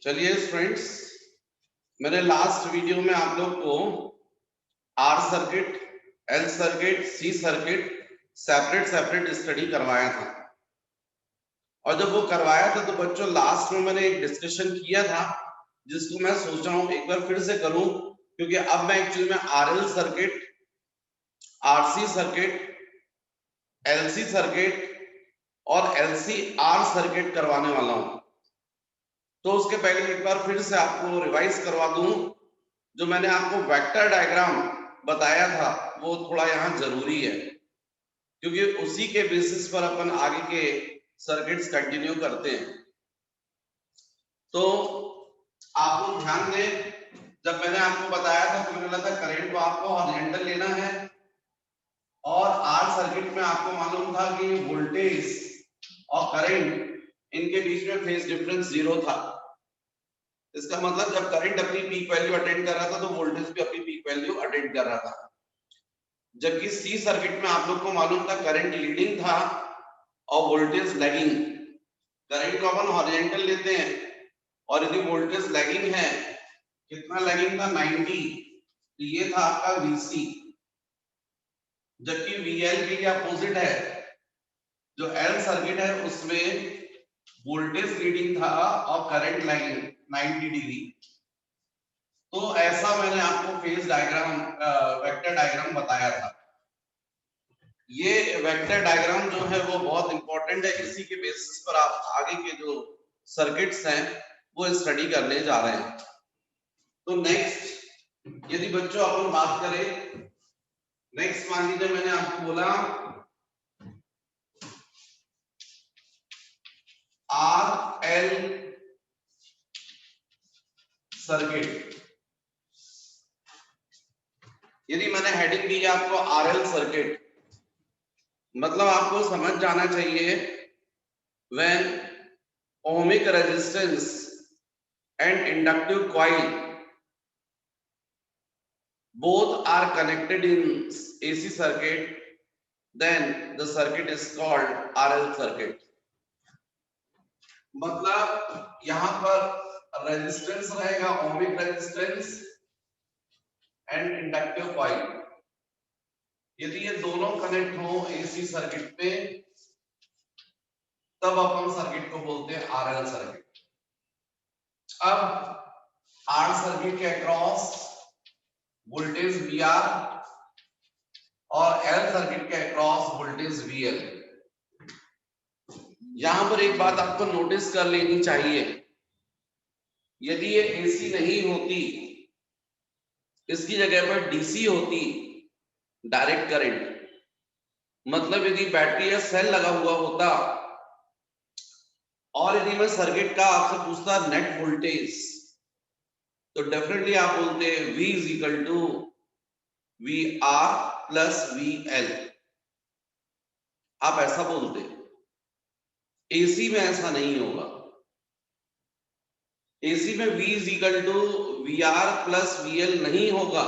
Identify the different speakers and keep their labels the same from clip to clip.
Speaker 1: चलिए फ्रेंड्स, मैंने last video में आप लोग को R circuit, L circuit, C circuit separate study करवाया था। और जब वो करवाया था तो बच्चों लास्ट में मैंने एक डिस्कशन किया था जिसको मैं सोच रहा हूँ एक बार फिर से करूं, क्योंकि अब मैं एक्चुअली में RL circuit, RC circuit, LC circuit और एलसीआर सर्किट करवाने वाला हूं। तो उसके पहले एक बार फिर से आपको रिवाइज करवा दूं, जो मैंने आपको वेक्टर डायग्राम बताया था वो थोड़ा यहाँ जरूरी है, क्योंकि उसी के बेसिस पर अपन आगे के सर्किट्स कंटिन्यू करते हैं। तो आप लोग ध्यान दें, जब मैंने आपको बताया था तो मैंने बोला था करंट को आपको हॉरिजॉन्टल लेना है, और आर सर्किट में आपको मालूम था कि वोल्टेज और करंट इनके बीच में फेज डिफरेंस 0 था। इसका मतलब जब करंट अपनी पीक वैल्यू अटेंड कर रहा था तो वोल्टेज भी अपनी पीक वैल्यू अटेंड कर रहा था। जबकि सी सर्किट में आप लोग को मालूम था करंट लीडिंग था और वोल्टेज लैगिंग। करंट को अपन हॉरिजॉन्टल लेते हैं और यदि वोल्टेज लैगिंग है, कितना लैगिंग था 90, तो ये था आपका VC। जबकि VL के अपोजिट है, जो एल सर्किट है उसमें वोल्टेज लीडिंग था और करंट लैगिंग 90 डिग्री। तो ऐसा मैंने आपको फेज डायग्राम, वेक्टर डायग्राम बताया था। ये वेक्टर डायग्राम जो है वो बहुत इंपॉर्टेंट है, इसी के बेसिस पर आप आगे के जो सर्किट्स हैं वो स्टडी करने जा रहे हैं। तो नेक्स्ट यदि बच्चों अपन बात करें, नेक्स्ट मान लीजिए मैंने आपको बोला आर एल सर्किट। यदि मैंने हेडिंग दी आपको आरएल सर्किट, मतलब आपको समझ जाना चाहिए when ohmic resistance and inductive coil both are connected in AC circuit, then the circuit is called RL circuit। मतलब यहां पर रेजिस्टेंस रहेगा ohmic resistance and inductive coil. यदि ये दोनों कनेक्ट हो AC सर्किट में, तब अपन सर्किट को बोलते हैं RL सर्किट। अब आर सर्किट के अक्रॉस वोल्टेज VR और एल सर्किट के अक्रॉस वोल्टेज VL। यहां पर एक बात आपको नोटिस कर लेनी चाहिए, यदि ये AC नहीं होती, इसकी जगह पर DC होती, डायरेक्ट करंट, मतलब यदि बैटरी या सेल लगा हुआ होता और यदि मैं सर्किट का आपसे पूछता नेट वोल्टेज, तो डेफिनेटली आप बोलते हैं V is equal to VR plus VL। आप ऐसा बोलते। AC में ऐसा नहीं होगा। AC में V is equal to VR plus VL नहीं होगा।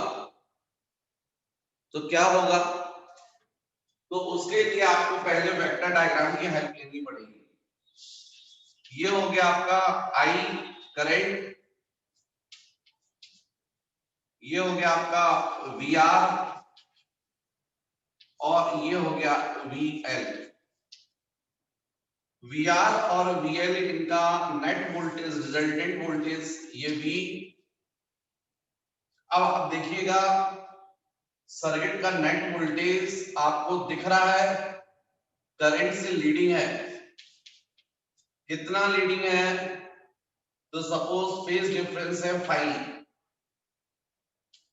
Speaker 1: तो क्या होगा? तो उसके लिए आपको पहले वेक्टर डायग्राम की हेल्प लेनी पड़ेगी। ये हो गया आपका I करंट, ये हो गया आपका VR और ये हो गया VL। VR और VL इनका नेट वोल्टेज, रिजल्टेंट वोल्टेज ये V। अब आप देखिएगा सर्किट का नेट वोल्टेज आपको दिख रहा है, करंट से लीडिंग है। कितना लीडिंग है? तो सपोज फेज डिफरेंस है 5।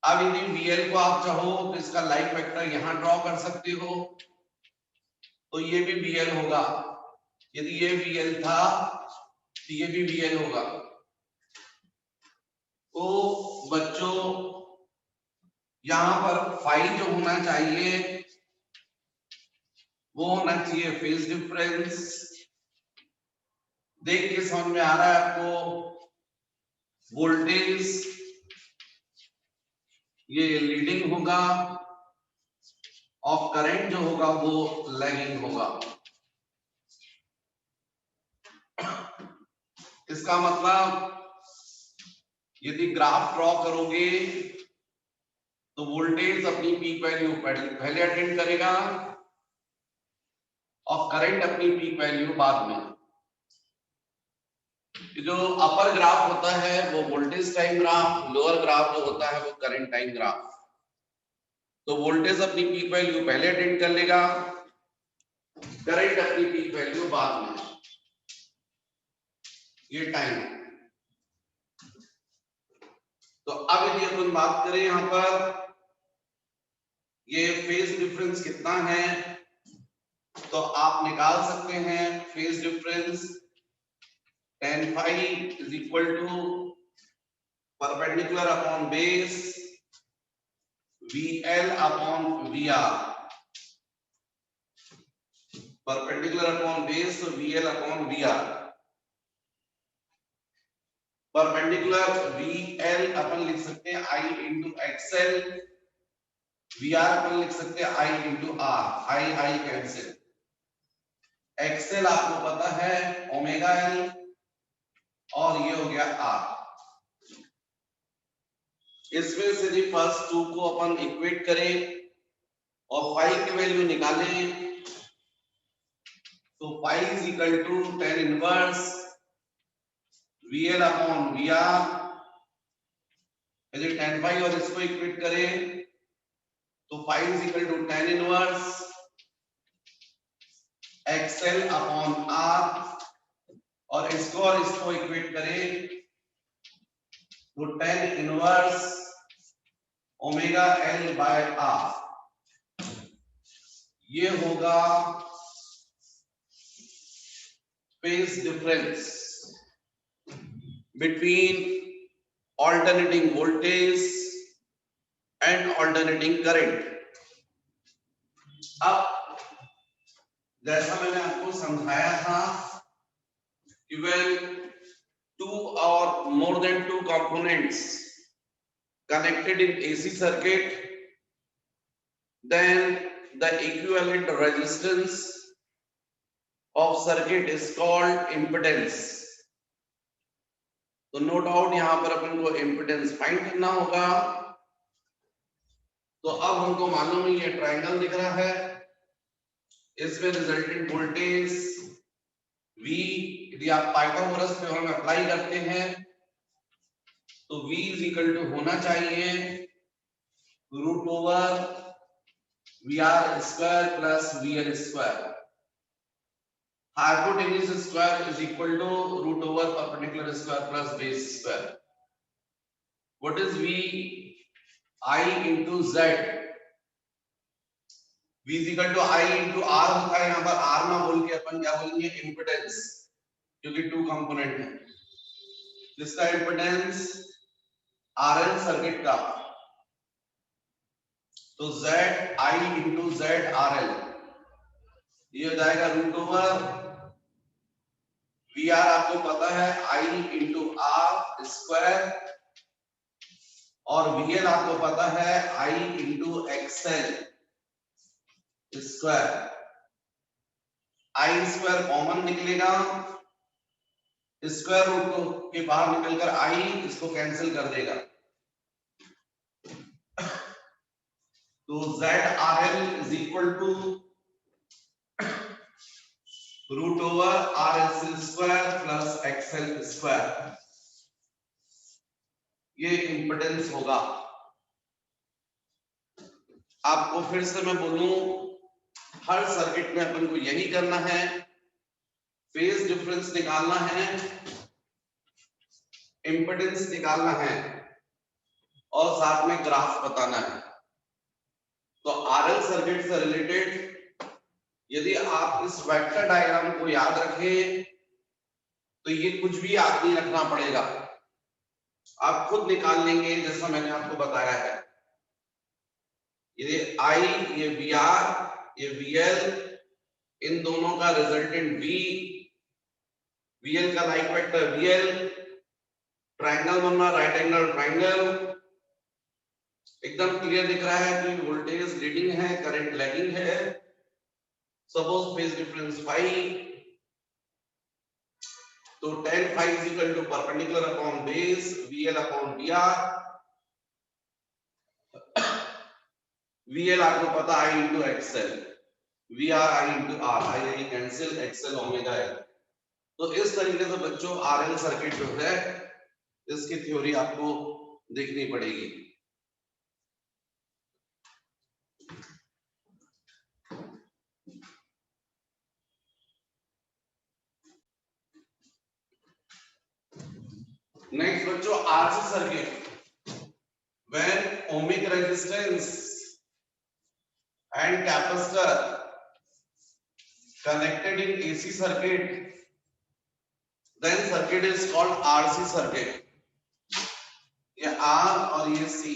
Speaker 1: अब यदि VL को आप चाहो तो इसका लाइन वेक्टर यहां ड्रॉ कर सकते हो, तो ये भी VL होगा। यदि ये VL था तो ये भी VL होगा। तो बच्चों यहां पर 5 जो होना चाहिए वो होना चाहिए फेज डिफरेंस। देख के समझ में आ रहा है आपको? वोल्टेज ये लीडिंग होगा और करंट जो होगा वो लैगिंग होगा। इसका मतलब यदि ग्राफ ड्रॉ करोगे तो वोल्टेज अपनी पीक वैल्यू पहले अटेंड करेगा और करंट अपनी पीक वैल्यू बाद में। जो अपर ग्राफ होता है वो voltage time graph, lower graph जो होता है वो करंट टाइम ग्राफ। तो वोल्टेज अपनी पीक वैल्यू पहले अटेंड कर लेगा, करंट अपनी पीक वैल्यू बाद में। ये टाइम। तो अब यदि अपन बात करें यहां पर ये फेज डिफरेंस कितना है, तो आप निकाल सकते हैं phase difference tan phi is equal to perpendicular upon base VL upon VR, perpendicular upon base तो VL upon VR, perpendicular VL अपन लिख सकते हैं I into XL, VR अपन लिख सकते हैं I into R, I cancel, XL आपको पता है ओमेगा L और ये हो गया R। इसमें से यदि फर्स्ट टू को अपन इक्वेट करें और फाई की वैल्यू निकालें तो phi is equal to tan inverse VL upon VR। यदि tan फाई और इसको इक्वेट करें तो phi is equal to tan inverse XL upon R, और इसको इक्वेट करें तो tan inverse omega L by R। ये होगा phase difference between alternating voltage and alternating current। अब जैसा मैंने आपको समझाया था कि when two or more than two components connected in AC circuit, then the equivalent resistance of circuit is called impedance। तो नो डाउट यहां पर अपन को इम्पिडेंस फाइंड करना होगा। तो अब हमको मालूम है ये ट्रायंगल दिख रहा है, इसमें रिजल्टेंट वोल्टेज V, यदि आप पाइथागोरस थ्योरम अप्लाई करते हैं तो V इज इक्वल टू होना चाहिए root over VR square plus VL square. Hypotenuse square is equal to root over perpendicular square plus base square. What is V? I into Z। V is equal to I into R होता है, यहाँ पर R ना बोल के अपन क्या बोलेंगे impedance, क्योंकि टू कंपोनेंट है। जिसका इम्पिडेंस RL सर्किट का, तो Z I into Z RL ये हो जाएगा रूट ओवर VR आपको पता है I into R स्क्वायर, और VL आपको पता है I into XL square. I square common निकलेगा, स्क्वायर रूट के बाहर निकलकर I इसको कैंसिल कर देगा, तो ZRL is equal to root over RL square plus XL square. ये इंपेडेंस होगा। आपको फिर से मैं बोलूं, हर सर्किट में अपन को यही करना है, फेज डिफरेंस निकालना है, इंपेडेंस निकालना है और साथ में ग्राफ बताना है। तो आरएल सर्किट से रिलेटेड यदि आप इस वेक्टर डायग्राम को याद रखें तो ये कुछ भी याद नहीं रखना पड़ेगा, आप खुद निकाल लेंगे जैसा मैंने आपको बताया है। ये I, ये VR, ये VL, इन दोनों का रिजल्टेंट V, VL का लाइक वेक्टर VL, ट्रायंगल बन रहा राइट एंगल ट्रायंगल। एकदम क्लियर दिख रहा है कि वोल्टेज लीडिंग है, करंट लैगिंग है। सपोज फेज डिफरेंस फाई, तो tan phi is equal to perpendicular upon base VL upon VR. VL आपको पता I into XL, VR I into R, I cancel, XL omega है। तो इस तरीके से बच्चों RL सर्किट जो है इसकी थ्योरी आपको देखनी पड़ेगी। नेक्स्ट बच्चों RC circuit, when ohmic resistance and capacitor connected in AC circuit, then circuit is called RC circuit। ये R और ये C,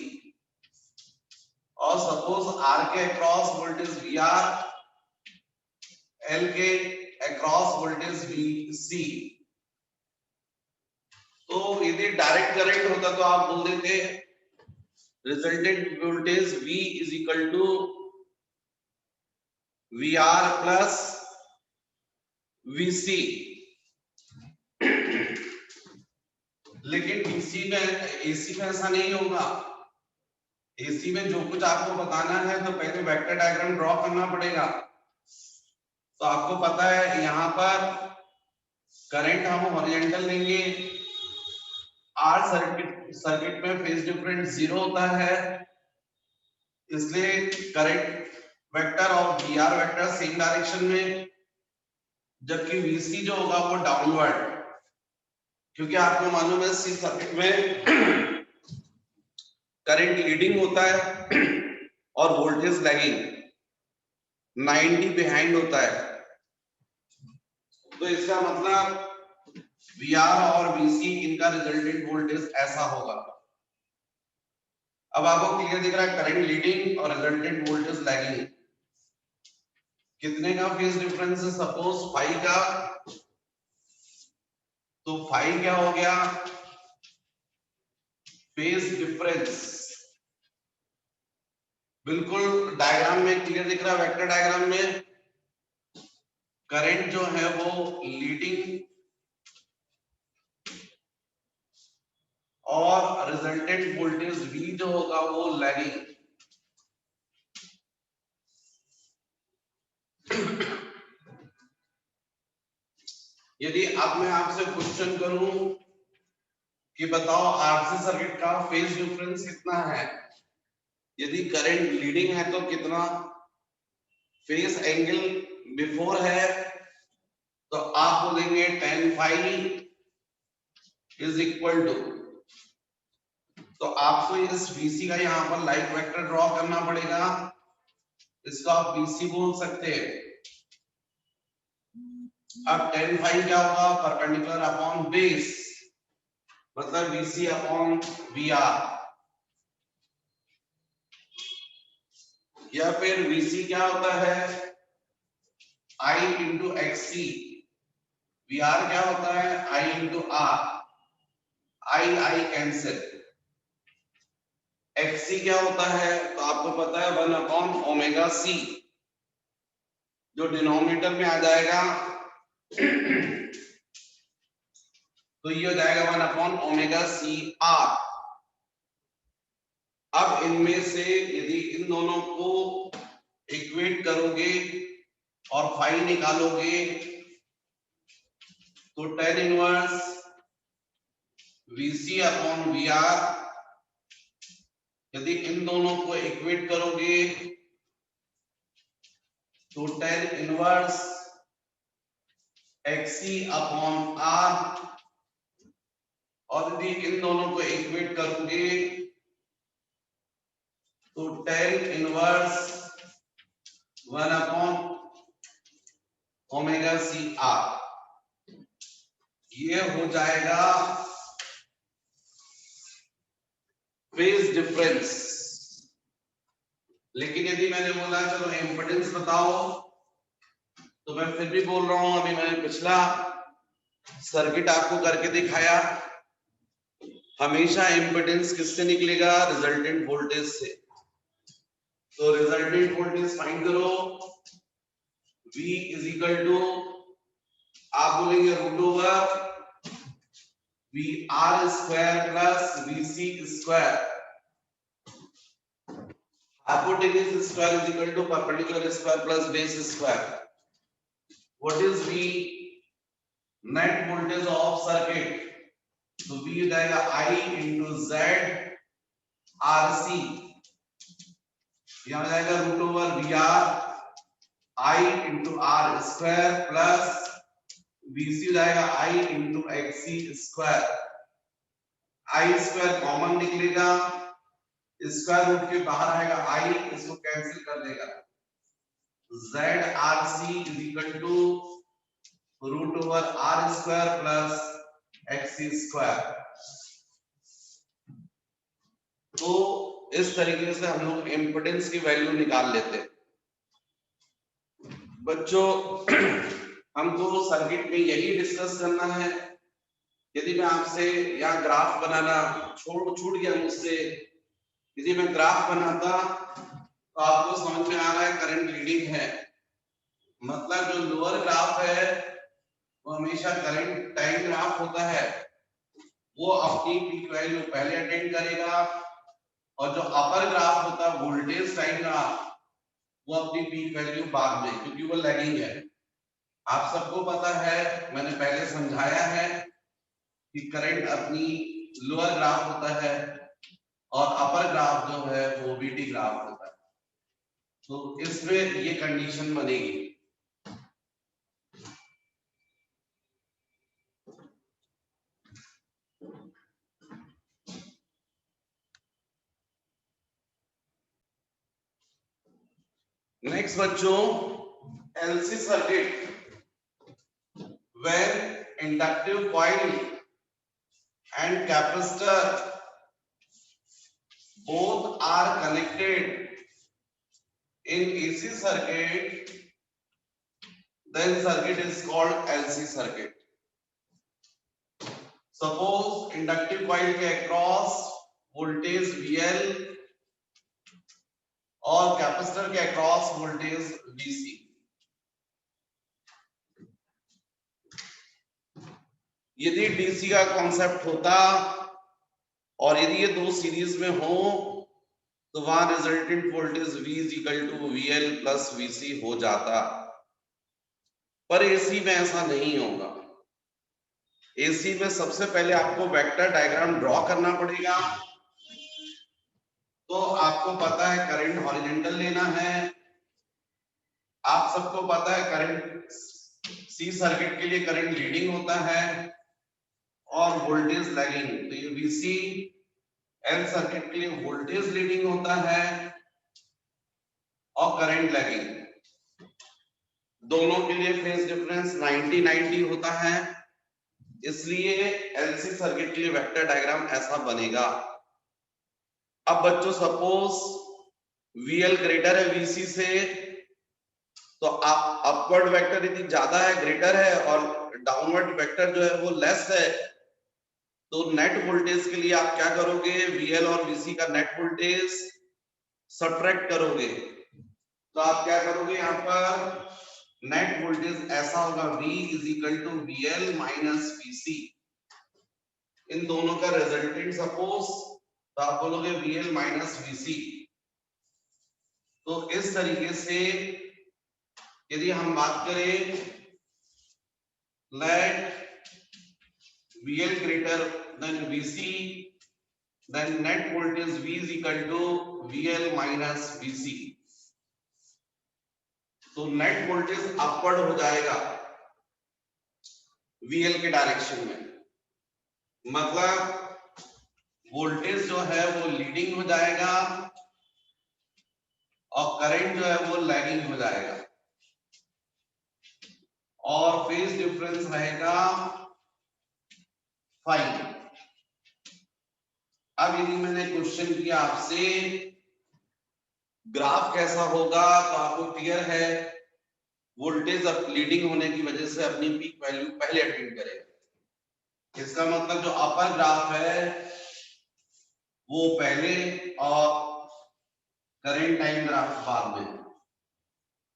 Speaker 1: और सपोज R के अक्रॉस वोल्टेज VR, L के अक्रॉस वोल्टेज VC। तो यदि डायरेक्ट करंट होता तो आप बोल देते resultant voltage V is equal to VR plus VC। लेकिन DC में, AC में ऐसा नहीं होगा। AC में जो कुछ आपको बताना है तो पहले वेक्टर डायग्राम ड्रॉ करना पड़ेगा। तो आपको पता है यहाँ पर करंट हम हॉरिजॉन्टल लेंगे, R सर्किट में फेज डिफरेंस 0 होता है, इसलिए करंट वेक्टर और VR वेक्टर सेम डायरेक्शन में, जबकि VC जो होगा वो डाउनवर्ड, क्योंकि आपको मालूम है सी सर्किट में करंट लीडिंग होता है और वोल्टेज लैगिंग 90 बिहाइंड होता है। तो इसका मतलब VR और VC इनका रिजल्टेंट वोल्टेज ऐसा होगा। अब आपको क्लियर दिख रहा है करंट लीडिंग और रिजल्टेंट वोल्टेज लैगिंग। कितने का फेज डिफरेंस है? सपोज 5 का, तो 5 क्या हो गया? Phase difference. बिल्कुल डायग्राम में क्लियर दिख रहा है, वेक्टर डायग्राम में करंट जो है वो लीडिंग और रिजल्टेंट वोल्टेज V जो होगा वो लैगिंग। यदि अब मैं आपसे क्वेश्चन करूं कि बताओ RC सर्किट का फेज डिफरेंस कितना है, यदि करंट लीडिंग है तो कितना, फेज एंगल बिफोर है तो आप बोलेंगे tan phi is equal to, तो आपको इस VC का यहाँ पर लाइक वेक्टर ड्रॉ करना पड़ेगा, इसको आप VC बोल सकते हैं। अब tan phi क्या होगा? परपेंडिकुलर अपॉन बेस, मतलब VC अपॉन VR, या फिर VC क्या होता है? I into XC। VR क्या होता है? I into R, I cancel. XC क्या होता है? तो आपको पता है 1 अपॉन ओमेगा C, जो डिनोमिनेटर में आ जाएगा तो ये हो जाएगा 1 अपॉन ओमेगा C R। अब इनमें से यदि इन दोनों को इक्वेट करोगे और फाई निकालोगे तो tan inverse VC upon VR, यदि इन दोनों को इक्वेट करोगे तो tan inverse XC upon R, और यदि इन दोनों को इक्वेट करोगे तो tan inverse 1 upon omega C R। ये हो जाएगा फेज डिफरेंस। लेकिन यदि मैंने बोला चलो इम्पीडेंस बताओ, तो मैं फिर भी बोल रहा हूं, अभी मैंने पिछला सर्किट आपको करके दिखाया, हमेशा इम्पीडेंस किससे निकलेगा? रिजल्टेंट वोल्टेज से। तो रिजल्टेंट वोल्टेज फाइंड करो, V इज इक्वल टू, आप बोलेंगे root over VR square plus VC square. Hypotenuse square is equal to perpendicular square plus base square. What is V? Net voltage of circuit. तो V हो जाएगा I into Z RC. यहाँ हो जाएगा root over VR I into R square plus VC हो जाएगा I into XC square. I square common निकलेगा, square root के बाहर आएगा I, इसको कैंसिल कर देगा. Z RC is equal to root over R square plus XC square. तो इस तरीके से हम लोग इम्पिडेंस की वैल्यू निकाल लेते हैं. बच्चों हमको सर्किट में यही डिस्कस करना है. यदि मैं आपसे यहाँ ग्राफ बनाना छूट गया मुझसे, यदि मैं ग्राफ बनाता तो आपको समझ में आ रहा है करंट लीडिंग है. मतलब जो लोअर ग्राफ है वो हमेशा करंट टाइम ग्राफ होता है, वो अपनी पीक वैल्यू पहले अटेंड करेगा, और जो अपर ग्राफ होता है वोल्टेज टाइम ग्राफ, वो अपनी पीक वैल्यू बाद में, क्योंकि वो लैगिंग है. आप सबको पता है, मैंने पहले समझाया है कि करंट अपनी लोअर ग्राफ होता है और अपर ग्राफ जो है वो वीटी ग्राफ होता है. तो इसमें ये कंडीशन बनेगी. नेक्स्ट बच्चों, LC circuit. when inductive coil and capacitor both are connected in AC circuit, then circuit is called LC circuit. Suppose inductive coil के across voltage VL और कैपेसिटर के across voltage VC. यदि DC का concept होता और यदि ये दो सीरीज में हो तो वहां resultant voltage V is equal to VL plus VC हो जाता. पर एसी में ऐसा नहीं होगा. एसी में सबसे पहले आपको वेक्टर डायग्राम ड्रॉ करना पड़ेगा. तो आपको पता है करंट हॉरिजॉन्टल लेना है. आप सबको पता है करंट सी सर्किट के लिए करंट लीडिंग होता है और वोल्टेज लैगिंग. तो ये VC एल सर्किट के लिए वोल्टेज लीडिंग होता है और करंट लैगिंग. दोनों के लिए फेज डिफरेंस 90-90 होता है. इसलिए एलसी सर्किट के लिए वेक्टर डायग्राम ऐसा बनेगा. अब बच्चों सपोज VL ग्रेटर है VC से, तो अपवर्ड वेक्टर यदि ज्यादा है ग्रेटर है और डाउनवर्ड वेक्टर जो है वो लेस है, तो नेट वोल्टेज के लिए आप क्या करोगे, VL और VC का नेट वोल्टेज सब्ट्रैक्ट करोगे. तो आप क्या करोगे, यहाँ पर नेट वोल्टेज ऐसा होगा V is equal to VL minus VC. इन दोनों का रिजल्टेंट सपोज, तो आप बोलोगे VL minus VC. तो इस तरीके से यदि हम बात करें, late VL greater than VC, then net voltage V is equal to VL minus VC. तो नेट वोल्टेज अपवर्ड हो जाएगा VL के डायरेक्शन में. मतलब वोल्टेज जो है वो लीडिंग हो जाएगा और करंट जो है वो लैगिंग हो जाएगा और फेज डिफरेंस रहेगा 5. अब यदि मैंने क्वेश्चन किया आपसे ग्राफ कैसा होगा, तो आपको क्लियर है वोल्टेज अब लीडिंग होने की वजह से अपनी पीक वैल्यू पहले अटेंड करेगा. इसका मतलब जो अपर ग्राफ है वो पहले और करंट टाइम ग्राफ बाद में.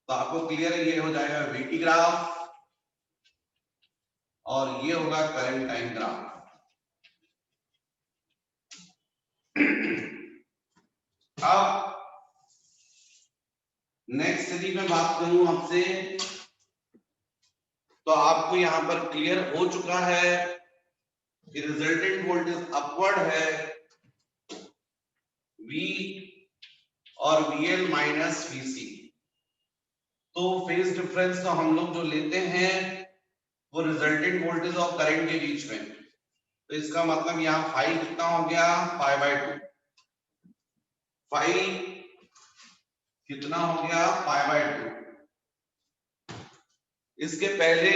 Speaker 1: तो आपको क्लियर ये हो जाएगा VT ग्राफ और ये होगा करंट टाइम ग्राफ. अब नेक्स्ट यदि मैं बात करूं आपसे, तो आपको यहां पर क्लियर हो चुका है कि रिजल्टेंट वोल्टेज अपवर्ड है V और VL माइनस VC। तो फेज डिफरेंस तो हम लोग जो लेते हैं वो रिजल्टेंट वोल्टेज और करंट के बीच में, तो इसका मतलब यहाँ फाई कितना हो गया, π/2। फाई कितना हो गया, π/2। इसके पहले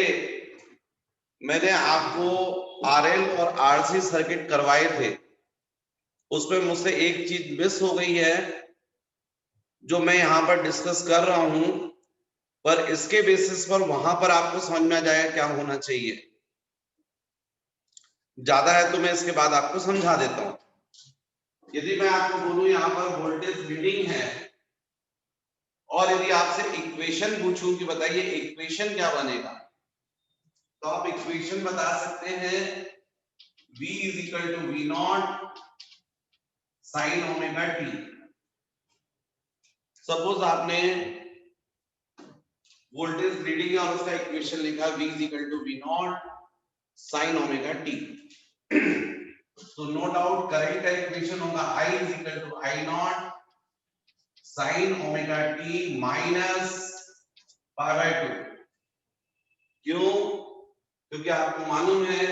Speaker 1: मैंने आपको RL और RC सर्किट करवाए थे, उसमें मुझसे एक चीज मिस हो गई है जो मैं यहाँ पर डिस्कस कर रहा हूं, पर इसके बेसिस पर वहां पर आपको समझ में आ जाएगा क्या होना चाहिए। ज्यादा है तो मैं इसके बाद आपको समझा देता हूं। यदि मैं आपको बोलूं यहाँ पर वोल्टेज रीडिंग है और यदि आपसे इक्वेशन पूछूं कि बताइए इक्वेशन क्या बनेगा, तो आप इक्वेशन बता सकते हैं V is equal to V naught sine omega t. Suppose आपने वोल्टेज रीडिंग है और उसका इक्वेशन लिखा V is equal to V naught sine omega t. तो नो डाउट करंट का इक्वेशन होगा I is equal to I naught sine omega t minus π/2। क्यों? क्योंकि आपको मालूम है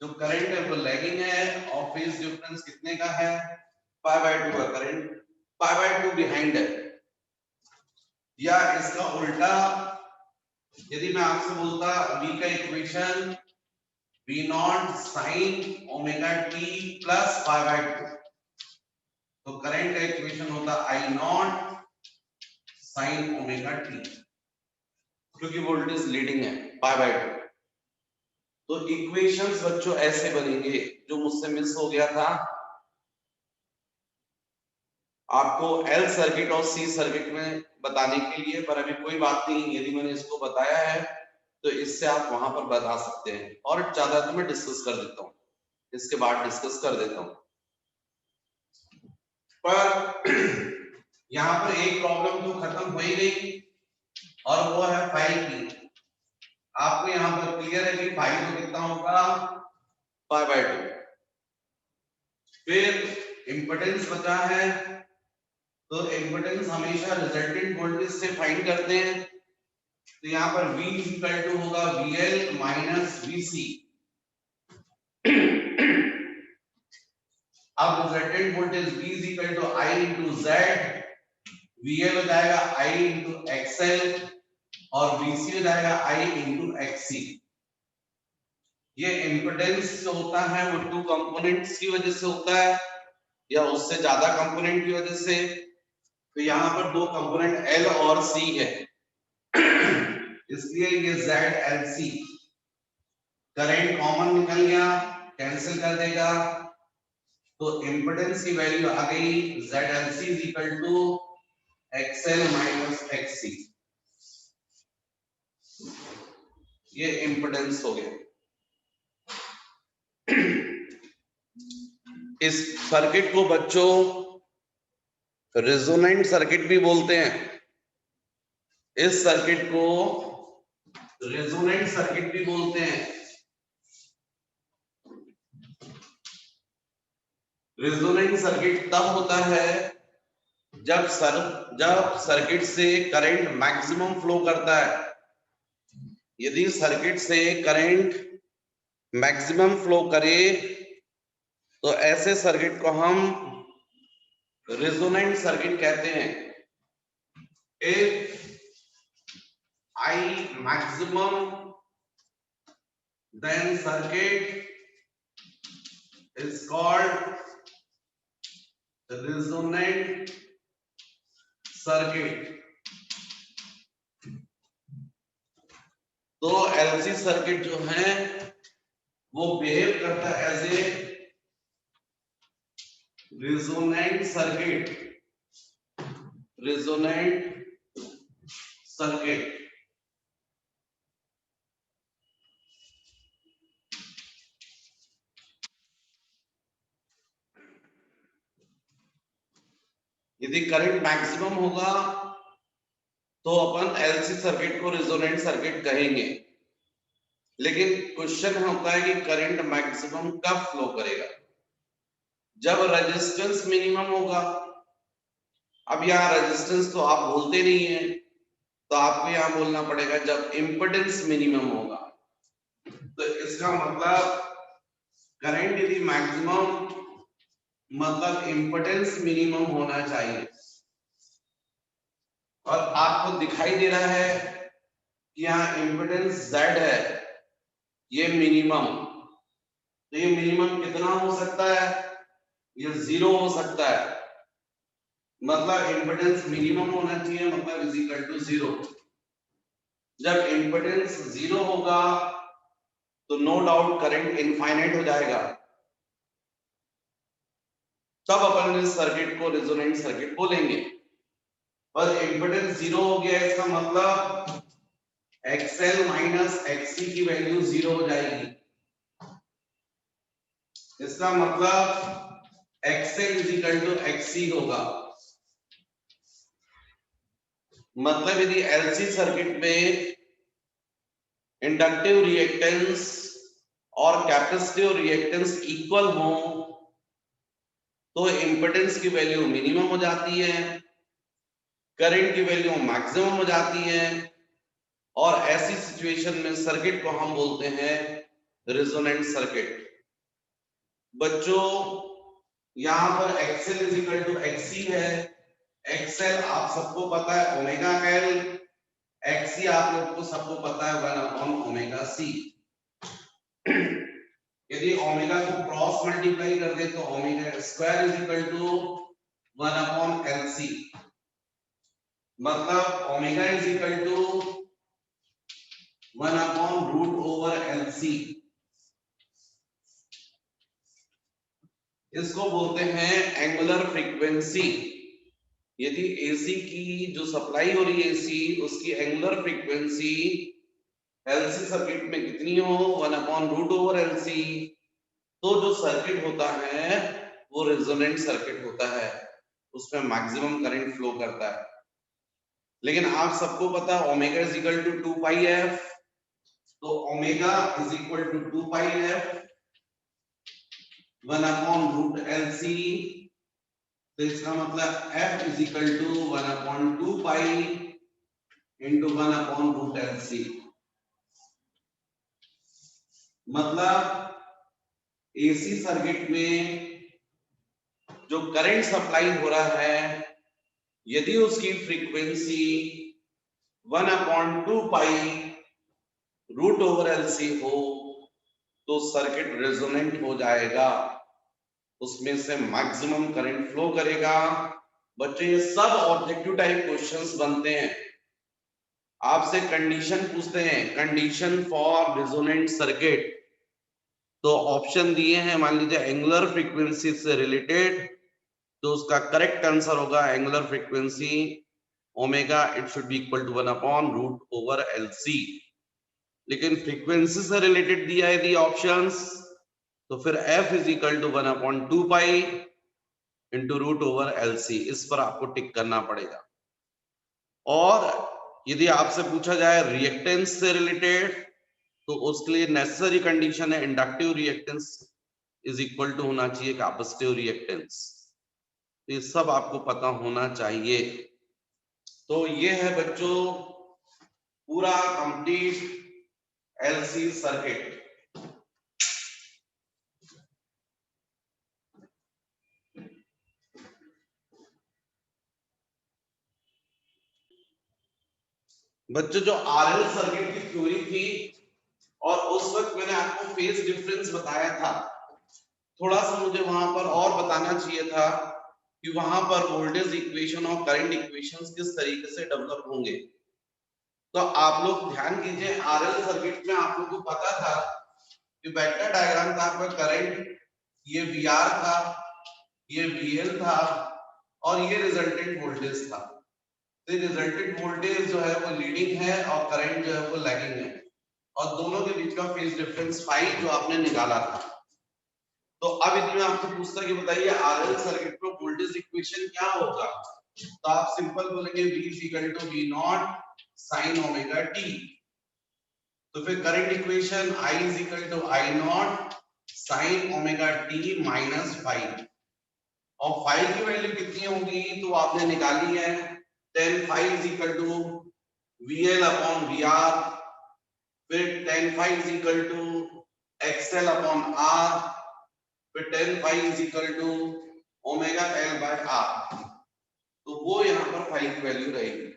Speaker 1: जो करंट है वो लैगिंग है और फेज डिफरेंस कितने का है, π/2 का करंट π/2 बिहाइंड है। या इसका उल्टा यदि मैं आपसे बोलता V का equation V naught sine omega t plus π/2, तो करंट का इक्वेशन होता I naught sine omega t, क्योंकि वोल्टेज लीडिंग है π/2। तो इक्वेशंस बच्चों ऐसे बनेंगे, जो मुझसे मिस हो गया था आपको L सर्किट और C सर्किट में बताने के लिए, पर अभी कोई बात नहीं, यदि मैंने इसको बताया है तो इससे आप वहां पर बता सकते हैं, और ज्यादा तो मैं डिस्कस कर देता हूँ, इसके बाद डिस्कस कर देता हूँ। पर यहाँ पर एक प्रॉब्लम तो खत्म हो ही गई और वो है फाई की। आपको यहाँ पर क्लियर है कि फाई तो कितना होगा, π/2। फिर इम्पीडेंस बचा है, तो इम्पीडेंस हमेशा रिजल्टेंट वोल्टेज से फाइंड करते हैं। तो यहाँ पर V इक्वल टू होगा VL माइनस VC। अब resultant voltage V is equal to I into Z, VL हो जाएगा I इंटू XL और VC हो जाएगा I इंटू XC। ये इम्पीडेंस जो होता है वो टू कंपोनेंट्स की वजह से होता है या उससे ज्यादा कंपोनेंट की वजह से। तो यहाँ पर दो कंपोनेंट L और C है, इसलिए ये ZLC। करंट कॉमन निकल गया, कैंसिल कर देगा, तो इम्पीडेंस की वैल्यू आ गई ZLC is equal to XL minus XC। ये इम्पीडेंस हो गया। इस सर्किट को बच्चों रेजोनेंट सर्किट भी बोलते हैं। इस सर्किट को रेजोनेंट सर्किट भी बोलते हैं। रेजोनेंट सर्किट तब होता है जब सर्किट से करंट मैक्सिमम फ्लो करता है। यदि सर्किट से करंट मैक्सिमम फ्लो करे तो ऐसे सर्किट को हम रेजोनेंट सर्किट कहते हैं। If I maximum, then circuit is called resonant circuit। तो LC सर्किट जो है वो बिहेव करता है as a resonant circuit. Resonant circuit यदि करंट मैक्सिमम होगा तो अपन एलसी सर्किट को रेजोनेंट सर्किट कहेंगे। लेकिन क्वेश्चन होता है कि करंट मैक्सिमम कब फ्लो करेगा? जब रेजिस्टेंस मिनिमम होगा। अब यहाँ रेजिस्टेंस तो आप बोलते नहीं है, तो आपको यहाँ बोलना पड़ेगा जब इम्पिडेंस मिनिमम होगा। तो इसका मतलब करंट यदि मैक्सिमम मतलब इम्पिडेंस मिनिमम होना चाहिए। और आपको दिखाई दे रहा है कि यहाँ इम्पिडेंस Z है, ये मिनिमम। तो ये मिनिमम कितना हो सकता है? ये 0 हो सकता है। मतलब इम्पिडेंस मिनिमम होना चाहिए, मतलब इज इक्वल टू 0। जब इम्पिडेंस 0 होगा तो नो डाउट करंट इनफाइनाइट हो जाएगा। तब अपन इस सर्किट को रेजोनेंट सर्किट बोलेंगे। पर इम्पिडेंस 0 हो गया, इसका मतलब XL माइनस XC की वैल्यू 0 हो जाएगी। इसका मतलब XL is equal to XC होगा। मतलब यदि LC सर्किट में इंडक्टिव रिएक्टेंस और कैपेसिटिव रिएक्टेंस इक्वल हो तो इम्पिडेंस की वैल्यू मिनिमम हो जाती है, करंट की वैल्यू मैक्सिमम हो जाती है, और ऐसी सिचुएशन में सर्किट को हम बोलते हैं रेजोनेंट सर्किट। बच्चों यहां पर XL is equal to XC है। XL आप सबको पता है ओमेगा L, XC आप लोग को सबको पता है 1 अपॉन ओमेगा C। यदि ओमेगा को क्रॉस मल्टीप्लाई कर दे तो omega square is equal to 1 upon LC। मतलब omega is equal to 1 upon root over LC। इसको बोलते हैं एंगुलर फ्रीक्वेंसी। यदि AC की जो सप्लाई हो रही है AC, उसकी एंगुलर फ्रीक्वेंसी LC सर्किट में कितनी हो 1 अपॉन रूट ओवर LC, तो जो सर्किट होता है वो रेजोनेंट सर्किट होता है, उसमें मैक्सिमम करंट फ्लो करता है। लेकिन आप सबको पता है omega is equal to 2 pi f, तो omega is equal to 2 pi f 1 upon root LC। तो इसका मतलब f is equal to 1 upon 2 pi into 1 upon root LC। मतलब AC सर्किट में जो करंट सप्लाई हो रहा है यदि उसकी frequency 1 upon 2 pi root over LC हो तो सर्किट रेजोनेंट हो जाएगा, उसमें से मैक्सिमम करंट फ्लो करेगा। बच्चे ये सब ऑब्जेक्टिव टाइप क्वेश्चंस बनते हैं। आपसे कंडीशन पूछते हैं, कंडीशन फॉर रेजोनेंट सर्किट, तो ऑप्शन दिए हैं, मान लीजिए एंगुलर फ्रीक्वेंसी से रिलेटेड, तो उसका करेक्ट आंसर होगा angular frequency omega it should be equal to 1 upon root over LC। लेकिन फ्रीक्वेंसी से रिलेटेड दिया है दी ऑप्शंस, तो फिर f is equal to 1 upon 2 pi into root over LC, इस पर आपको टिक करना पड़ेगा। और यदि आपसे पूछा जाए रिएक्टेंस से रिलेटेड, तो उसके लिए नेसेसरी कंडीशन है inductive reactance is equal to होना चाहिए कैपेसिटिव रिएक्टेंस। ये सब आपको पता होना चाहिए। तो ये है बच्चों पूरा कंप्लीट LC सर्किट। बच्चों जो RL सर्किट की थ्योरी थी, और उस वक्त मैंने आपको फेज डिफरेंस बताया था, थोड़ा सा मुझे वहां पर और बताना चाहिए था कि वहां पर वोल्टेज इक्वेशन और करंट इक्वेशंस किस तरीके से डेवलप होंगे। तो आप लोग ध्यान कीजिए, RL सर्किट में आप लोग को पता था कि वेक्टर डायग्राम था, आपका करंट ये VR था, ये VL था, और ये रिजल्टेंट वोल्टेज था। तो रिजल्टेंट वोल्टेज जो है वो लीडिंग है और करंट जो है वो लैगिंग है, और दोनों के बीच का फेज डिफरेंस फाई जो आपने निकाला था। तो अब यदि मैं आपसे पूछता कि बताइए आरएल सर्किट में वोल्टेज इक्वेशन क्या होगा, तो आप सिंपल बोलेंगे V is equal to V naught sine omega t. तो फिर current equation I is equal to I naught sine omega t minus 5, और 5 की वैल्यू कितनी होगी तो आपने निकाली है, tan phi is equal to VL upon VR, फिर tan phi is equal to XL upon R, फिर tan phi is equal to omega L by R। तो वो यहाँ पर phi की वैल्यू रहेगी।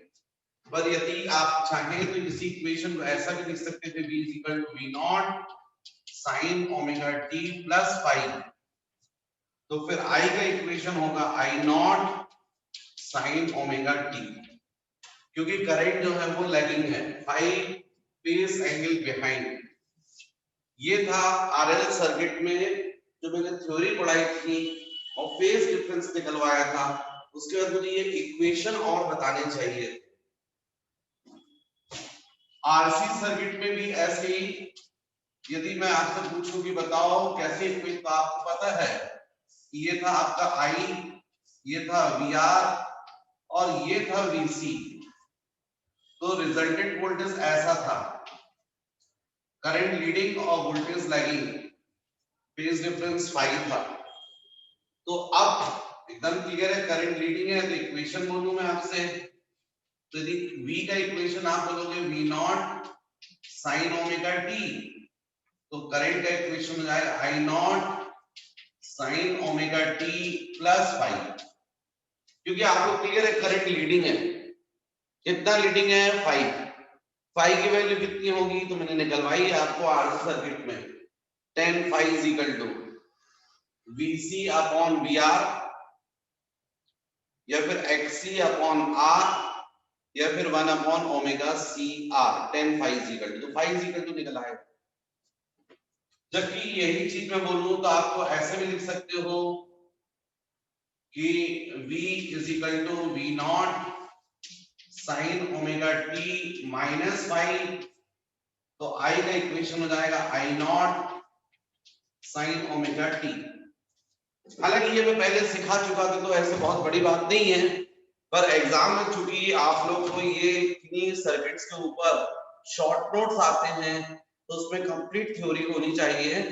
Speaker 1: पर यदि आप चाहें तो इसी इक्वेशन को ऐसा भी लिख सकते थे, V is equal to V naught sine omega t plus 5। तो फिर I का इक्वेशन होगा I naught sine omega t, क्योंकि करंट जो है वो लैगिंग है, 5 फेज एंगल बिहाइंड। ये था आरएल सर्किट में जो मैंने थ्योरी पढ़ाई थी और फेज डिफरेंस निकलवाया था। उसके बाद मुझे ये इक्वेशन और बताने चाहिए। आरसी सर्किट में भी ऐसे ही यदि मैं आपसे पूछूं कि बताओ कैसे इक्वेशन, तो आपको पता है ये था आपका आई, ये था वीआर और ये था वीसी। तो रिजल्टेंट वोल्टेज ऐसा था, करंट लीडिंग और वोल्टेज लैगिंग, फेज डिफरेंस 5 था। तो अब एकदम क्लियर है, करंट लीडिंग है तो इक्वेशन बोलूं मैं आपसे, तो यदि V का इक्वेशन आप बोलोगे V naught sine omega t, तो करंट का इक्वेशन हो जाएगा I naught sine omega t plus 5, क्योंकि आपको क्लियर है करंट लीडिंग है। कितना लीडिंग है 5 की वैल्यू कितनी होगी तो मैंने निकलवाई है आपको आरसी सर्किट में, tan phi is equal to VC upon VR या फिर XC अपॉन R या फिर 1 upon omega C R, tan phi is equal to, तो phi इज इक्वल टू निकला है। जबकि यही चीज मैं बोलूं तो आपको ऐसे भी लिख सकते हो कि V is equal to V naught sine omega t minus 5, तो I का इक्वेशन हो जाएगा I naught sine omega t. हालांकि ये मैं पहले सिखा चुका था तो ऐसे बहुत बड़ी बात नहीं है, पर एग्जाम में चूंकि आप लोग को ये इतनी सर्किट्स के ऊपर शॉर्ट नोट्स आते हैं तो उसमें कंप्लीट थ्योरी होनी चाहिए।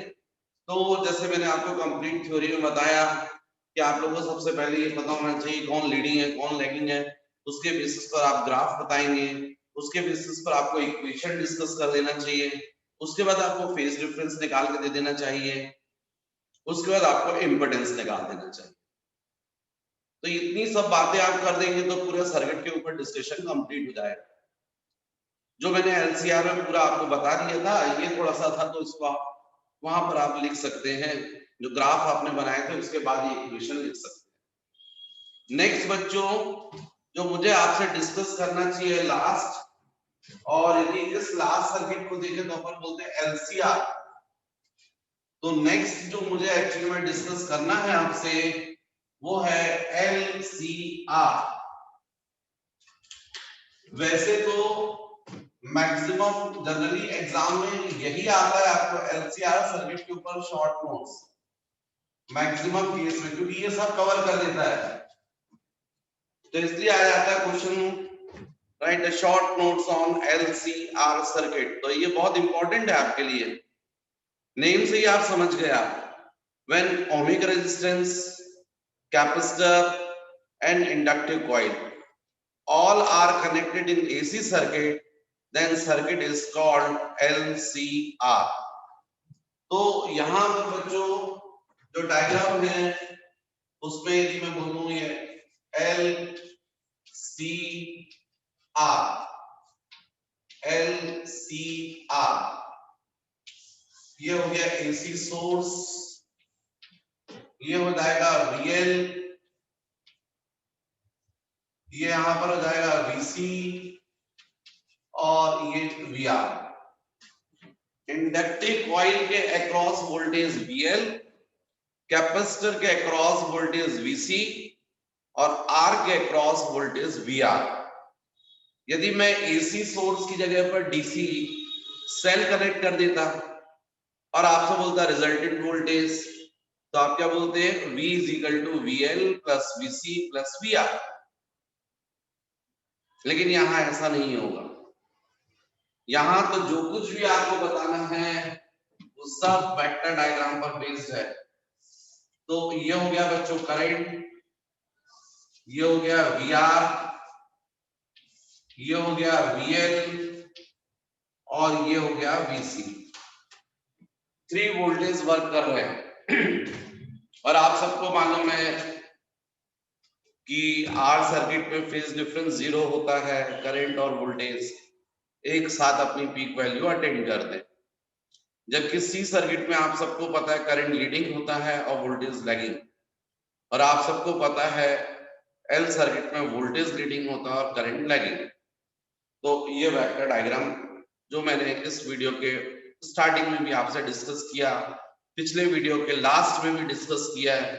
Speaker 1: तो जैसे मैंने आपको कंप्लीट थ्योरी में बताया कि आप लोगों को सबसे पहले ये पता होना चाहिए कौन लीडिंग है कौन लैगिंग है, उसके बेसिस पर आप ग्राफ बताएंगे, उसके बेसिस पर आपको इक्वेशन डिस्कस कर देना चाहिए, उसके बाद आपको फेज डिफरेंस निकाल के दे देना चाहिए, उसके बाद आपको इम्पिडेंस निकाल देना चाहिए। तो इतनी सब बातें आप कर देंगे तो पूरे सर्किट के ऊपर डिस्कशन कंप्लीट हो जाएगा। जो मैंने एलसीआर में पूरा आपको बता दिया था, ये थोड़ा सा था तो इसको वहां पर आप लिख सकते हैं, जो ग्राफ आपने बनाए थे उसके बाद ये इक्वेशन लिख सकते हैं। नेक्स्ट बच्चों, जो मुझे आपसे डिस्कस करना चाहिए लास्ट, और यदि इस लास्ट सर्किट को देखें तो अपन बोलते हैं एलसीआर, तो नेक्स्ट जो मुझे एक्चुअली में डिस्कस करना है आपसे वो है एलसीआर। वैसे तो मैक्सिमम जनरली एग्जाम में यही आता है आपको एलसीआर सर्किट के ऊपर शॉर्ट नोट्स, मैक्सिमम केस में, क्योंकि ये सब कवर कर देता है तो इसलिए आ जाता है question, right, short notes on LCR circuit. तो ये बहुत इंपॉर्टेंट है आपके लिए, नेम से ही आप समझ गए आप, when ohmic resistance, capacitor and inductive coil all are connected in AC circuit, then circuit is called LCR। तो यहाँ पर बच्चों जो डायग्राम है उसमें यदि मैं बोलूं ये LCR, ये हो गया AC सोर्स, ये हो जाएगा VL, ये यहां पर हो जाएगा VC और ये VR। इंडक्टिव कॉइल के अक्रॉस वोल्टेज VL, कैपेसिटर के अक्रॉस वोल्टेज VC और R के अक्रॉस वोल्टेज VR। यदि मैं AC सोर्स की जगह पर DC सेल कनेक्ट कर देता और आपसे बोलता रिजल्टेंट वोल्टेज, तो आप क्या बोलते हैं, V is equal to VL plus VC plus VR। लेकिन यहां ऐसा नहीं होगा, यहां तो जो कुछ भी आपको बताना है वो सब वेक्टर डायग्राम पर बेस्ड है। तो ये हो गया बच्चों करंट, ये हो गया VR, ये हो गया VL और ये हो गया VC। 3 वोल्टेज वर्क कर रहे हैं और आप सबको मालूम है कि आर सर्किट में फेज डिफरेंस 0 होता है, करंट और वोल्टेज एक साथ अपनी पीक वैल्यू अटेंड करते हैं। जबकि सी सर्किट में आप सबको पता है करंट लीडिंग होता है और वोल्टेज लैगिंग, और आप सबको पता है एल सर्किट में वोल्टेज लीडिंग होता है और करंट लैगिंग। तो ये वेक्टर डायग्राम जो मैंने इस वीडियो के स्टार्टिंग में भी आपसे डिस्कस किया, पिछले वीडियो के लास्ट में भी डिस्कस किया है,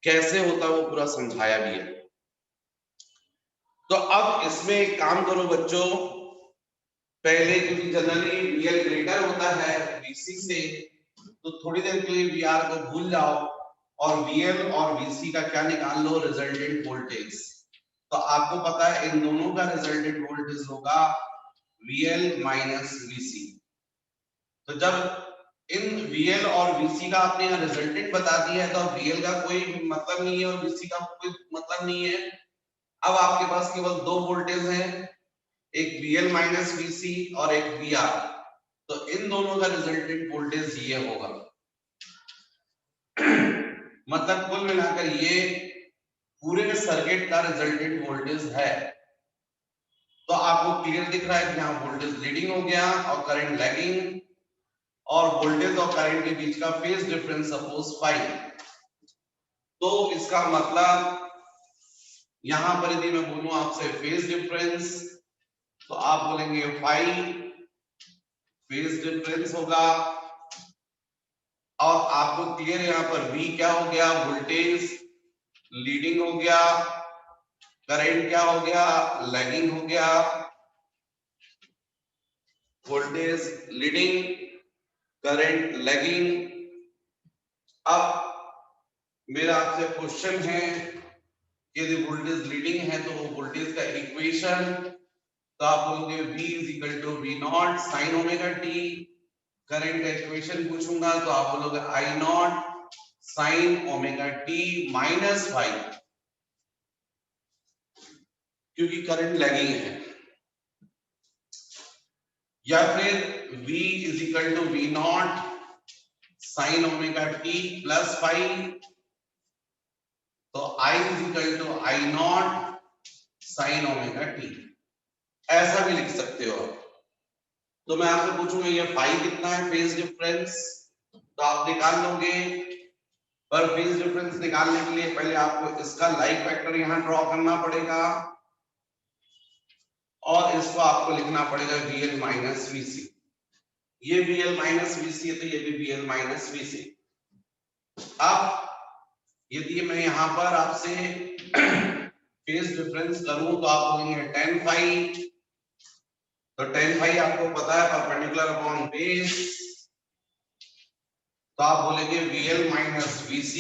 Speaker 1: कैसे होता है वो पूरा समझाया भी है। तो अब इसमें एक काम करो बच्चों, पहले क्योंकि जनरली VL ग्रेटर होता है VC से, तो थोड़ी देर के लिए VR को भूल जाओ और VL और VC का क्या निकाल लो, रिजल्टेंट वोल्टेज। तो आपको पता है इन दोनों का रिजल्टेंट वोल्टेज होगा VL माइनस VC। तो जब इन VL और VC का आपने यहाँ रिजल्टेंट बता दिया है तो VL का कोई मतलब नहीं है और VC का कोई मतलब नहीं है। अब आपके पास केवल 2 वोल्टेज हैं, एक VL माइनस VC और एक VR। तो इन दोनों का रिजल्टेंट वोल्टेज ये होगा। मतलब कुल मिलाकर ये पूरे सर्किट का रिजल्टेंट वोल्टेज है। तो आपको क्लियर दिख रहा है कि यहाँ वोल्टेज लीडिंग हो गया और करंट लैगिंग, और वोल्टेज और करंट के बीच का फेज डिफरेंस सपोज 5। तो इसका मतलब यहां पर यदि मैं बोलूं आपसे फेज डिफरेंस, तो आप बोलेंगे 5 फेज डिफरेंस होगा। और आपको क्लियर यहां पर V क्या हो गया, वोल्टेज लीडिंग हो गया, करंट क्या हो गया, लैगिंग हो गया। Voltage leading, current lagging. अब मेरा आपसे क्वेश्चन है कि यदि वोल्टेज लीडिंग है तो वो वोल्टेज का इक्वेशन, तो आप बोलोगे V is equal to V naught sine omega t. Current का इक्वेशन पूछूंगा तो आप बोलोगे I naught sine omega t minus 5, क्योंकि करंट लैगिंग है। या फिर V is equal to V naught sine omega t plus 5, तो I is equal to I naught sine omega t, ऐसा भी लिख सकते हो। तो मैं आपसे पूछूंगा ये 5 कितना है फेज डिफरेंस, तो आप निकाल लोगे। पर फेज डिफरेंस निकालने के लिए पहले आपको इसका लाइक फैक्टर यहां ड्रॉ करना पड़ेगा और इसको आपको लिखना पड़ेगा VL माइनस VC। ये VL माइनस VC है तो ये भी VL माइनस VC। अब यदि मैं यहां पर आपसे फेज डिफरेंस करूं तो आप बोलेंगे tan phi, तो tan phi आपको पता है परपेंडिकुलर अपॉन बेस, तो आप बोलेंगे VL minus VC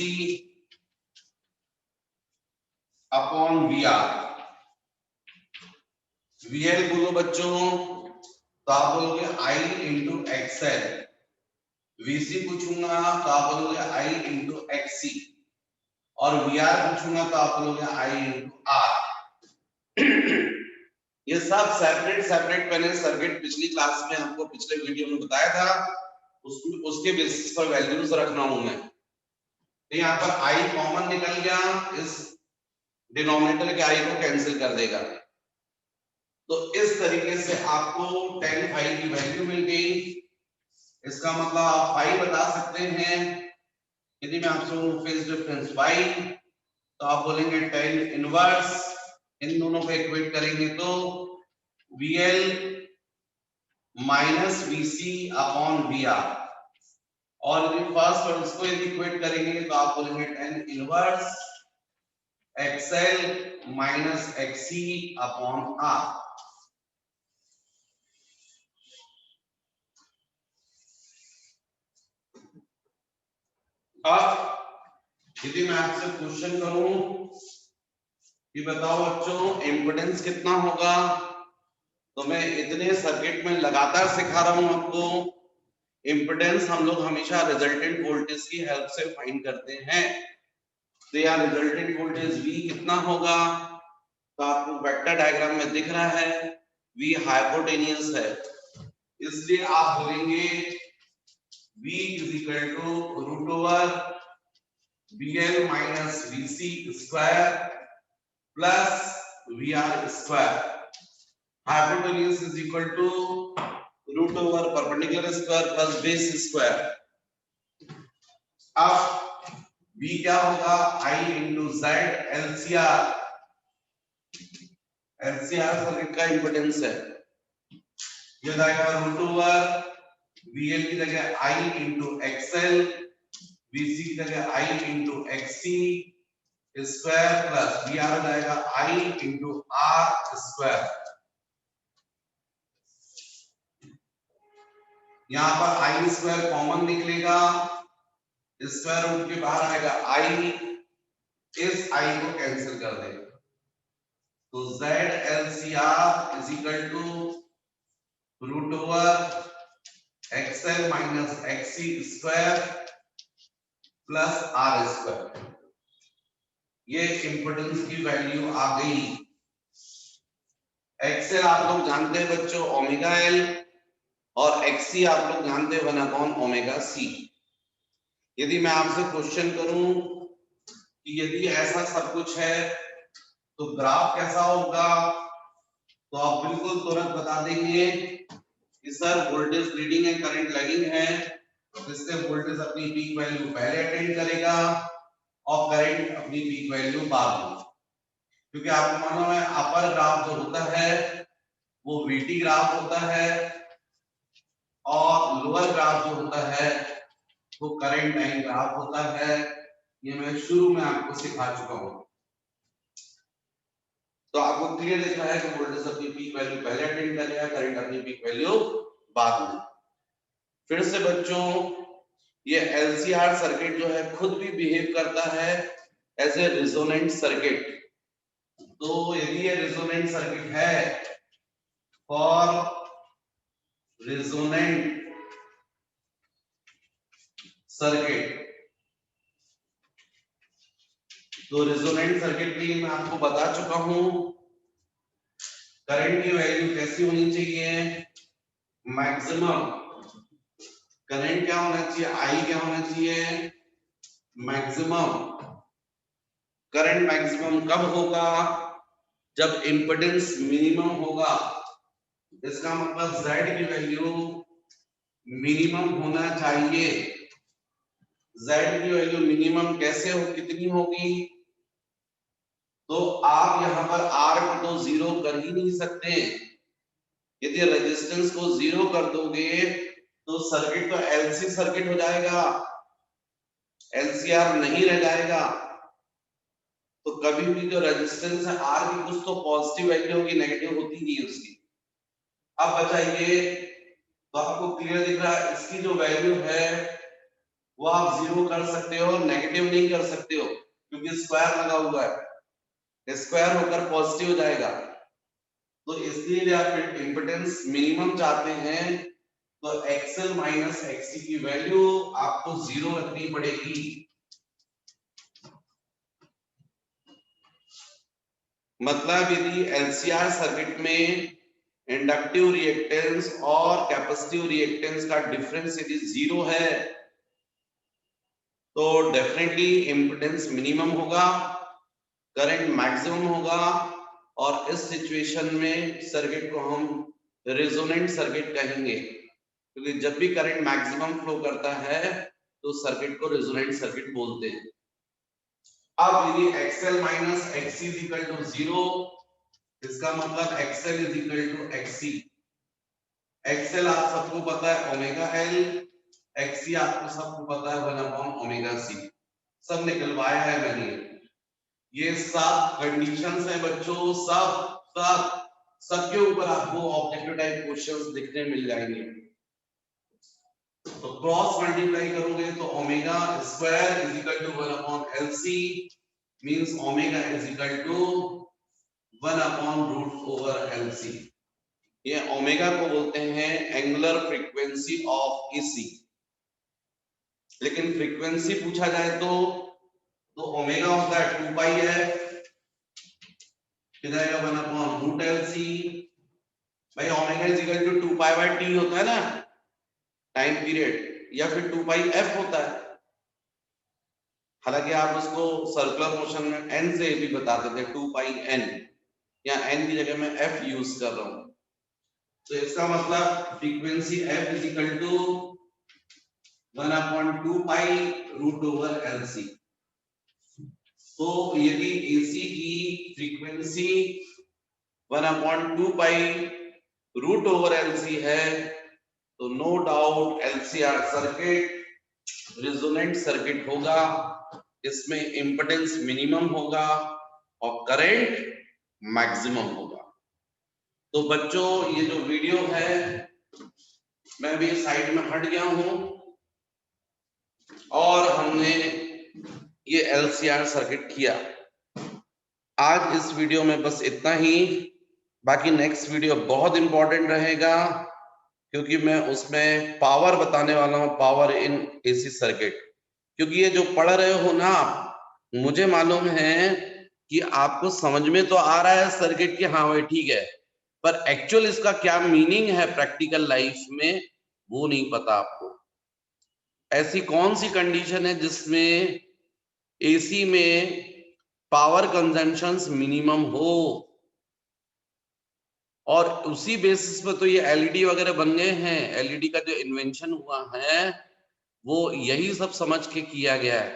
Speaker 1: upon VR। VL बोलो बच्चों तो आप बोलोगे I इंटू XL, VC पूछूंगा तो आप बोलोगे I इंटू XC, और VR पूछूंगा तो आप बोलोगे I इंटू R। ये सब सेपरेट सेपरेट मैंने सर्किट पिछली क्लास में आपको पिछले वीडियो में बताया था, उसके बेसिस पर वैल्यूज रखना हूं मैं। तो यहाँ पर I कॉमन निकल गया, इस डिनोमिनेटर के I को कैंसिल कर देगा। तो इस तरीके से आपको tan phi की वैल्यू मिल गई। इसका मतलब आप phi बता सकते हैं। यदि मैं आपसे फेज डिफरेंस y, तो आप बोलेंगे tan इनवर्स, इन दोनों को इक्वेट करेंगे तो VL minus VC upon VR, और यदि फर्स्ट और इसको यदि इक्वेट करेंगे तो आप बोलेंगे tan inverse XL minus XC upon R। अब यदि मैं आपसे क्वेश्चन करूं कि बताओ बच्चों इम्पीडेंस कितना होगा, तो मैं इतने सर्किट में लगातार सिखा रहा हूं आपको। इम्पीडेंस हम लोग हमेशा रिजल्टेंट वोल्टेज की हेल्प से फाइंड करते हैं। तो यार रिजल्टेंट वोल्टेज V कितना होगा, तो आपको वेक्टर डायग्राम में दिख रहा है V हाइपोटेनियस है, इसलिए आप बोलेंगे V is equal to root over VL minus VC square plus VR square. Hypotenuse is equal to root over perpendicular square plus base square. अब V क्या होगा, I into Z LCR। LCR circuit का impedance है, ये आएगा root over VL की जगह I into XL, VC की जगह I into XC square plus VR हो जाएगा I इंटू R स्क्वायर। यहाँ पर I स्क्वायर कॉमन निकलेगा, स्क्वायर रूट के बाहर आएगा I, इस I को कैंसिल कर देगा, तो Z LCR is equal to root over XL minus XC square plus R square. ये इंपोर्टेंस की वैल्यू आ गई। XL आप लोग जानते हैं बच्चों ओमेगा L, और XC आप लोग जानते हैं 1 ओमेगा C। यदि मैं आपसे क्वेश्चन करूं कि यदि ऐसा सब कुछ है तो ग्राफ कैसा होगा, तो आप बिल्कुल तुरंत बता देंगे कि सर वोल्टेज लीडिंग है, करंट लैगिंग है, जिससे वोल्टेज अपनी पीक वैल्यू पहले अटेंड करेगा और करंट अपनी पीक वैल्यू बाद में। क्योंकि आपको मालूम है अपर ग्राफ जो होता है वो VT ग्राफ होता है और लोअर ग्राफ जो होता है वो करंट लाइन ग्राफ होता है। ये मैं शुरू में आपको सिखा चुका हूं, तो आपको क्लियर दिख रहा है कि वोल्टेज अपनी पीक वैल्यू पहले अटेंड करेगा, करंट अपनी पीक वैल्यू बाद में। फिर से बच्चों ये LCR सर्किट जो है खुद भी बिहेव करता है एज ए रिजोनेंट सर्किट। तो यदि ये रिजोनेंट सर्किट है फॉर रिजोनेंट सर्किट, तो रिजोनेंट सर्किट के लिए मैं आपको बता चुका हूं करंट की वैल्यू कैसी होनी चाहिए, मैक्सिमम करंट क्या होना चाहिए, I क्या होना चाहिए, मैक्सिमम करंट मैक्सिमम कब होगा, जब इंपेडेंस मिनिमम होगा। इसका मतलब Z की वैल्यू मिनिमम होना चाहिए। Z की वैल्यू मिनिमम कैसे हो, कितनी होगी, तो आप यहां पर R को तो जीरो कर ही नहीं सकते। यदि रेजिस्टेंस को जीरो कर दोगे तो सर्किट तो LC सर्किट हो जाएगा, LCR नहीं रह जाएगा। तो कभी भी जो रेजिस्टेंस है R की कुछ तो पॉजिटिव वैल्यू होगी, नेगेटिव होती नहीं उसकी। अब बताइए, तो आपको क्लियर दिख रहा है इसकी जो वैल्यू है वो आप जीरो कर सकते हो, नेगेटिव नहीं कर सकते हो क्योंकि स्क्वायर लगा हुआ है, स्क्वायर होकर पॉजिटिव हो जाएगा। तो इसलिए आप इंपेडेंस मिनिमम चाहते हैं तो XL माइनस XC की वैल्यू आपको जीरो रखनी पड़ेगी। मतलब यदि LCR सर्किट में इंडक्टिव रिएक्टेंस और कैपेसिटिव रिएक्टेंस का डिफरेंस यदि जीरो है तो डेफिनेटली इंपेडेंस मिनिमम होगा, करंट मैक्सिमम होगा, और इस सिचुएशन में सर्किट को हम रेजोनेंट सर्किट कहेंगे, क्योंकि जब भी करंट मैक्सिमम फ्लो करता है तो सर्किट को रेजोनेंट सर्किट बोलते हैं। अब यदि XL minus XC is equal to zero, इसका मतलब XL is equal to XC। XL आप सबको पता है ओमेगा L, XC आपको सबको पता है 1 अपॉन ओमेगा C। सब निकलवाया है मैंने, ये सब कंडीशंस है बच्चों, सबके ऊपर आपको ऑब्जेक्टिव टाइप क्वेश्चंस दिखने मिल जाएंगे। तो क्रॉस मल्टीप्लाई करोगे तो omega square is equal to 1 upon LC means omega is equal to 1 upon root over LC. ये ओमेगा को बोलते हैं एंगुलर फ्रीक्वेंसी ऑफ एसी। लेकिन फ्रीक्वेंसी पूछा जाए तो ओमेगा होता है 2 पाई एफ, किधर आएगा 1 अपॉन रूट एलसी। भाई omega is equal to 2 pi by t होता है ना टाइम पीरियड, या फिर 2 पाई एफ होता है। हालांकि आप उसको सर्कुलर मोशन में एन से भी बताते थे 2 पाई एन, या एन की जगह मैं एफ यूज कर रहा हूं। तो इसका मतलब frequency f is equal to 1 upon 2 pi root over LC. तो यदि एसी की frequency 1 upon 2 pi root over LC है तो no doubt LCR circuit resonant circuit होगा। इसमें इंपेडेंस मिनिमम होगा और करंट मैक्सिमम होगा। तो बच्चों ये जो वीडियो है मैं भी साइड में हट गया हूं और हमने ये एलसीआर सर्किट किया। आज इस वीडियो में बस इतना ही। बाकी नेक्स्ट वीडियो बहुत इंपॉर्टेंट रहेगा क्योंकि मैं उसमें पावर बताने वाला हूं, पावर इन एसी सर्किट। क्योंकि ये जो पढ़ रहे हो ना आप, मुझे मालूम है कि आपको समझ में तो आ रहा है सर्किट की, हाँ भाई ठीक है, पर एक्चुअल इसका क्या मीनिंग है प्रैक्टिकल लाइफ में वो नहीं पता आपको। ऐसी कौन सी कंडीशन है जिसमें एसी में पावर कंजम्पशंस मिनिमम हो, और उसी बेसिस पे तो ये एलईडी वगैरह बन गए हैं। एलईडी का जो इन्वेंशन हुआ है वो यही सब समझ के किया गया है।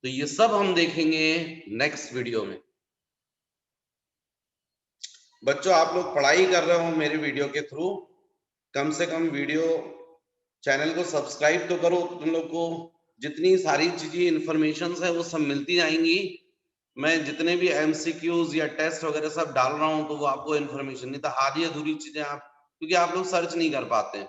Speaker 1: तो ये सब हम देखेंगे नेक्स्ट वीडियो में। बच्चों आप लोग पढ़ाई कर रहे हो मेरे वीडियो के थ्रू, कम से कम वीडियो चैनल को सब्सक्राइब तो करो। तुम लोग को जितनी सारी चीजें इंफॉर्मेशन है वो सब मिलती जाएंगी। मैं जितने भी एमसीक्यूज या टेस्ट वगैरह सब डाल रहा हूं तो वो आपको इन्फॉर्मेशन नहीं था, आधी अधूरी चीजें आप, क्योंकि आप लोग सर्च नहीं कर पाते हैं।